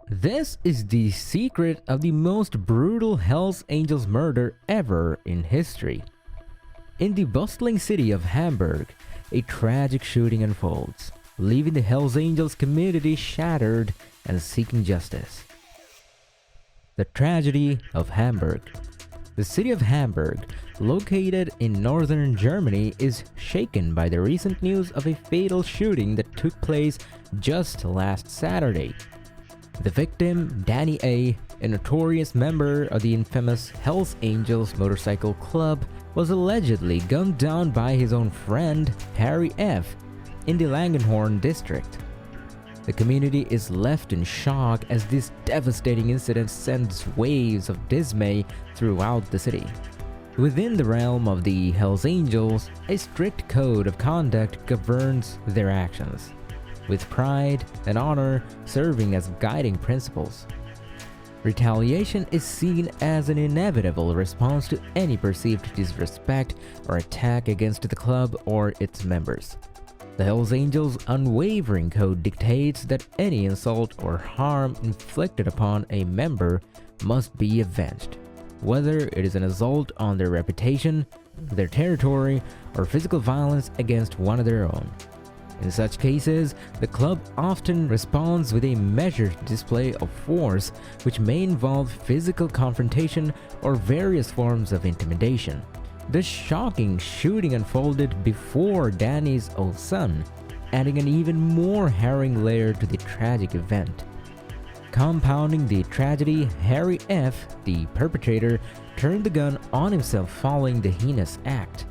This is the secret of the most brutal Hells Angels murder ever in history. In the bustling city of Hamburg, a tragic shooting unfolds, leaving the Hells Angels community shattered and seeking justice. The tragedy of Hamburg. The city of Hamburg, located in northern Germany, is shaken by the recent news of a fatal shooting that took place just last Saturday. The victim, Danny A., a notorious member of the infamous Hells Angels motorcycle club, was allegedly gunned down by his own friend, Harry F., in the Langenhorn district. The community is left in shock as this devastating incident sends waves of dismay throughout the city. Within the realm of the Hells Angels, a strict code of conduct governs their actions, with pride and honor serving as guiding principles. Retaliation is seen as an inevitable response to any perceived disrespect or attack against the club or its members. The Hells Angels' unwavering code dictates that any insult or harm inflicted upon a member must be avenged, whether it is an assault on their reputation, their territory, or physical violence against one of their own. In such cases, the club often responds with a measured display of force, which may involve physical confrontation or various forms of intimidation. The shocking shooting unfolded before Danny's own son, adding an even more harrowing layer to the tragic event. Compounding the tragedy, Harry F., the perpetrator, turned the gun on himself following the heinous act.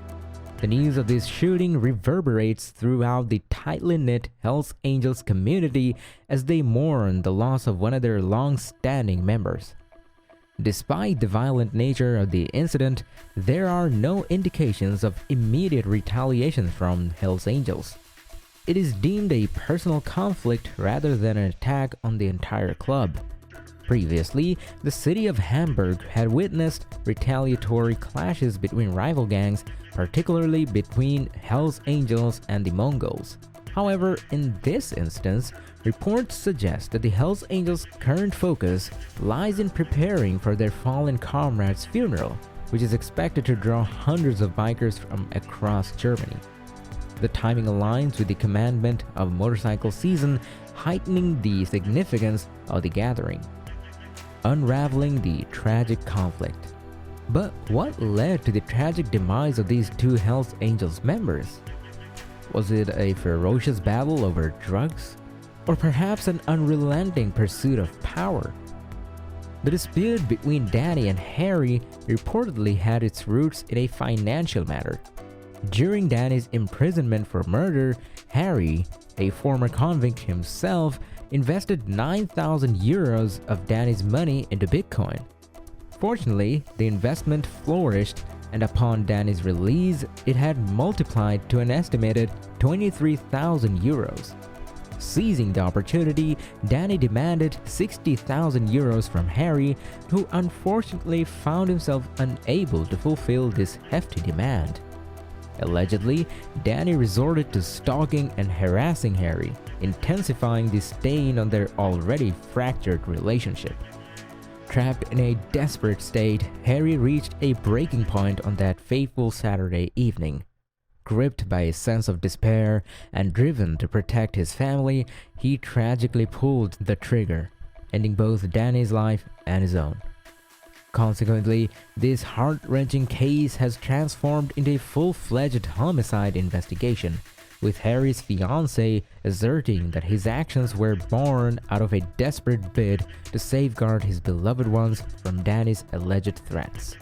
The news of this shooting reverberates throughout the tightly knit Hells Angels community as they mourn the loss of one of their long-standing members. Despite the violent nature of the incident, there are no indications of immediate retaliation from Hells Angels. It is deemed a personal conflict rather than an attack on the entire club. Previously, the city of Hamburg had witnessed retaliatory clashes between rival gangs, particularly between Hells Angels and the Mongols. However, in this instance, reports suggest that the Hells Angels' current focus lies in preparing for their fallen comrade's funeral, which is expected to draw hundreds of bikers from across Germany. The timing aligns with the commencement of motorcycle season, heightening the significance of the gathering. Unraveling the tragic conflict. But what led to the tragic demise of these two Hells Angels members? Was it a ferocious battle over drugs? Or perhaps an unrelenting pursuit of power? The dispute between Danny and Harry reportedly had its roots in a financial matter. During Danny's imprisonment for murder, Harry, a former convict himself, invested 9,000 euros of Danny's money into Bitcoin. Fortunately, the investment flourished, and upon Danny's release, it had multiplied to an estimated 23,000 euros. Seizing the opportunity, Danny demanded 60,000 euros from Harry, who unfortunately found himself unable to fulfill this hefty demand. Allegedly, Danny resorted to stalking and harassing Harry, intensifying the stain on their already fractured relationship. Trapped in a desperate state, Harry reached a breaking point on that fateful Saturday evening. Gripped by a sense of despair and driven to protect his family, he tragically pulled the trigger, ending both Danny's life and his own. Consequently, this heart-wrenching case has transformed into a full-fledged homicide investigation, with Harry's fiancée asserting that his actions were born out of a desperate bid to safeguard his beloved ones from Danny's alleged threats.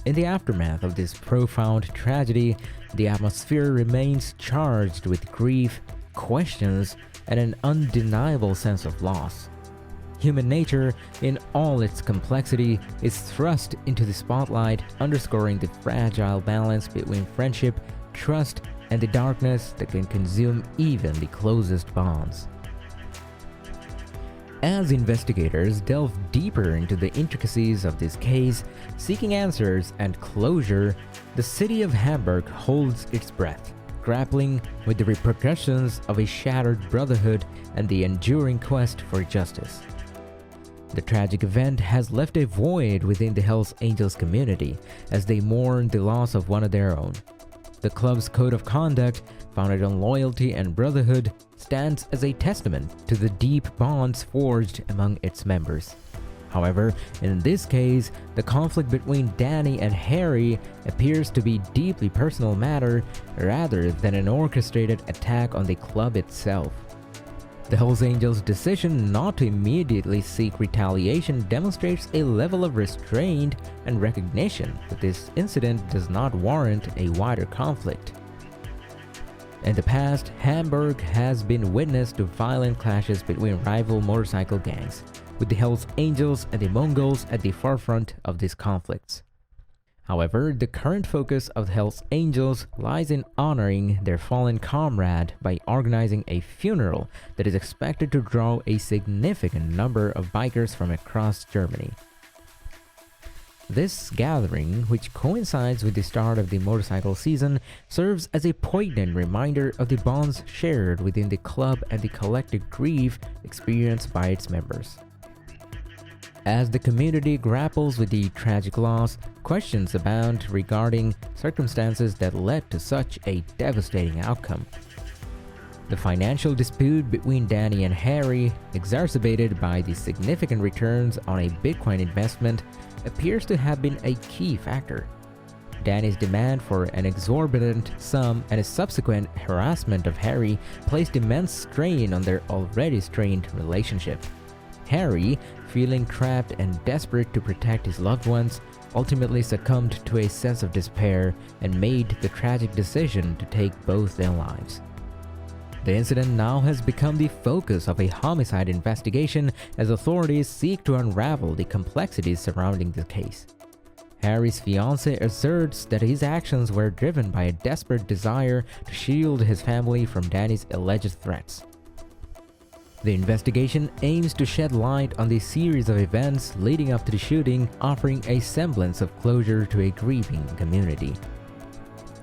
In the aftermath of this profound tragedy, the atmosphere remains charged with grief, questions, and an undeniable sense of loss. Human nature, in all its complexity, is thrust into the spotlight, underscoring the fragile balance between friendship, trust, and the darkness that can consume even the closest bonds. As investigators delve deeper into the intricacies of this case, seeking answers and closure, the city of Hamburg holds its breath, grappling with the repercussions of a shattered brotherhood and the enduring quest for justice. The tragic event has left a void within the Hells Angels community as they mourn the loss of one of their own. The club's code of conduct, founded on loyalty and brotherhood, stands as a testament to the deep bonds forged among its members. However, in this case, the conflict between Danny and Harry appears to be deeply personal matter rather than an orchestrated attack on the club itself. The Hells Angels' decision not to immediately seek retaliation demonstrates a level of restraint and recognition that this incident does not warrant a wider conflict. In the past, Hamburg has been witness to violent clashes between rival motorcycle gangs, with the Hells Angels and the Mongols at the forefront of these conflicts. However, the current focus of the Hells Angels lies in honoring their fallen comrade by organizing a funeral that is expected to draw a significant number of bikers from across Germany. This gathering, which coincides with the start of the motorcycle season, serves as a poignant reminder of the bonds shared within the club and the collective grief experienced by its members. As the community grapples with the tragic loss, questions abound regarding circumstances that led to such a devastating outcome. The financial dispute between Danny and Harry, exacerbated by the significant returns on a Bitcoin investment, appears to have been a key factor. Danny's demand for an exorbitant sum and his subsequent harassment of Harry placed immense strain on their already strained relationship. Harry, feeling trapped and desperate to protect his loved ones, ultimately succumbed to a sense of despair and made the tragic decision to take both their lives. The incident now has become the focus of a homicide investigation as authorities seek to unravel the complexities surrounding the case. Harry's fiancée asserts that his actions were driven by a desperate desire to shield his family from Danny's alleged threats. The investigation aims to shed light on the series of events leading up to the shooting, offering a semblance of closure to a grieving community.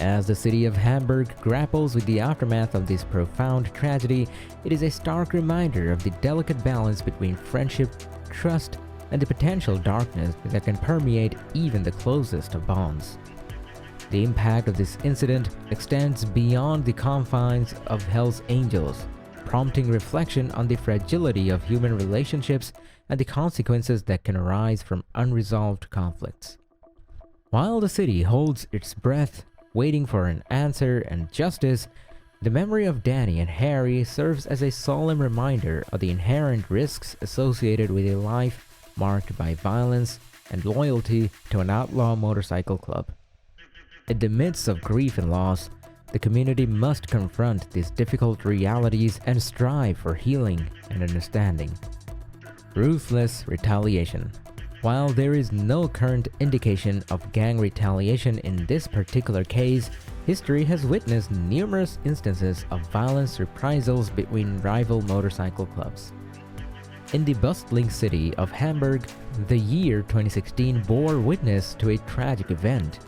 As the city of Hamburg grapples with the aftermath of this profound tragedy, it is a stark reminder of the delicate balance between friendship, trust, and the potential darkness that can permeate even the closest of bonds. The impact of this incident extends beyond the confines of Hells Angels, prompting reflection on the fragility of human relationships and the consequences that can arise from unresolved conflicts. While the city holds its breath, waiting for an answer and justice, the memory of Danny and Harry serves as a solemn reminder of the inherent risks associated with a life marked by violence and loyalty to an outlaw motorcycle club. In the midst of grief and loss, the community must confront these difficult realities and strive for healing and understanding. Ruthless retaliation. While there is no current indication of gang retaliation in this particular case, history has witnessed numerous instances of violent reprisals between rival motorcycle clubs. In the bustling city of Hamburg, the year 2016 bore witness to a tragic event.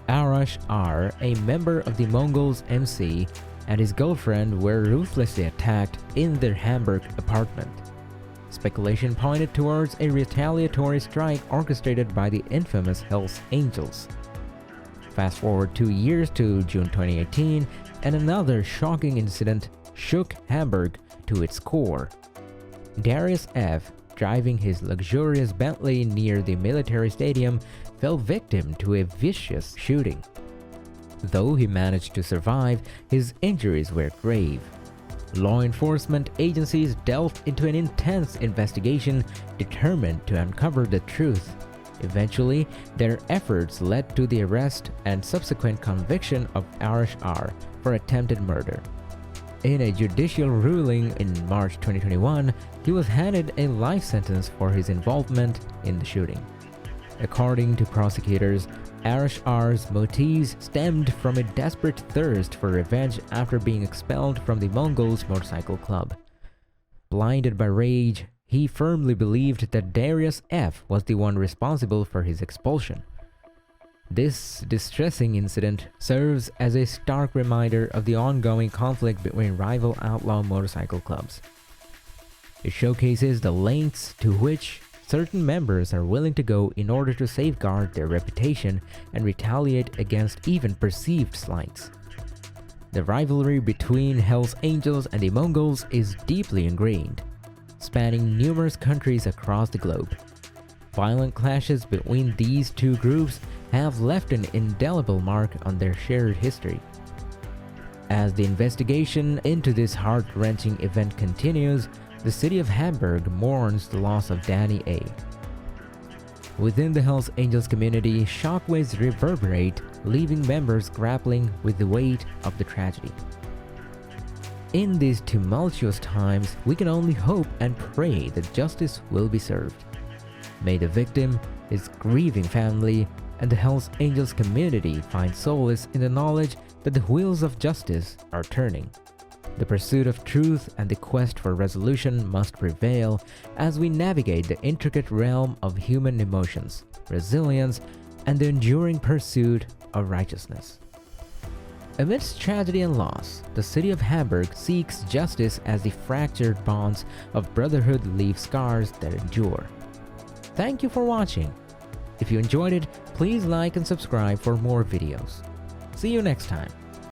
Arash R., a member of the Mongols MC, and his girlfriend were ruthlessly attacked in their Hamburg apartment. Speculation pointed towards a retaliatory strike orchestrated by the infamous Hells Angels. Fast forward 2 years to June 2018, and another shocking incident shook Hamburg to its core. Darius F., driving his luxurious Bentley near the military stadium, fell victim to a vicious shooting. Though he managed to survive, his injuries were grave. Law enforcement agencies delved into an intense investigation, determined to uncover the truth. Eventually, their efforts led to the arrest and subsequent conviction of Arash R. for attempted murder. In a judicial ruling in March 2021, he was handed a life sentence for his involvement in the shooting. According to prosecutors, Arash R's motives stemmed from a desperate thirst for revenge after being expelled from the Mongols motorcycle club. Blinded by rage, he firmly believed that Darius F. was the one responsible for his expulsion. This distressing incident serves as a stark reminder of the ongoing conflict between rival outlaw motorcycle clubs. It showcases the lengths to which certain members are willing to go in order to safeguard their reputation and retaliate against even perceived slights. The rivalry between Hell's Angels and the Mongols is deeply ingrained, spanning numerous countries across the globe. Violent clashes between these two groups have left an indelible mark on their shared history. As the investigation into this heart-wrenching event continues, the city of Hamburg mourns the loss of Danny A. Within the Hells Angels community, shockwaves reverberate, leaving members grappling with the weight of the tragedy. In these tumultuous times, we can only hope and pray that justice will be served. May the victim, his grieving family, and the Hells Angels community find solace in the knowledge that the wheels of justice are turning. The pursuit of truth and the quest for resolution must prevail as we navigate the intricate realm of human emotions, resilience, and the enduring pursuit of righteousness. Amidst tragedy and loss, the city of Hamburg seeks justice as the fractured bonds of brotherhood leave scars that endure. Thank you for watching. If you enjoyed it, please like and subscribe for more videos. See you next time.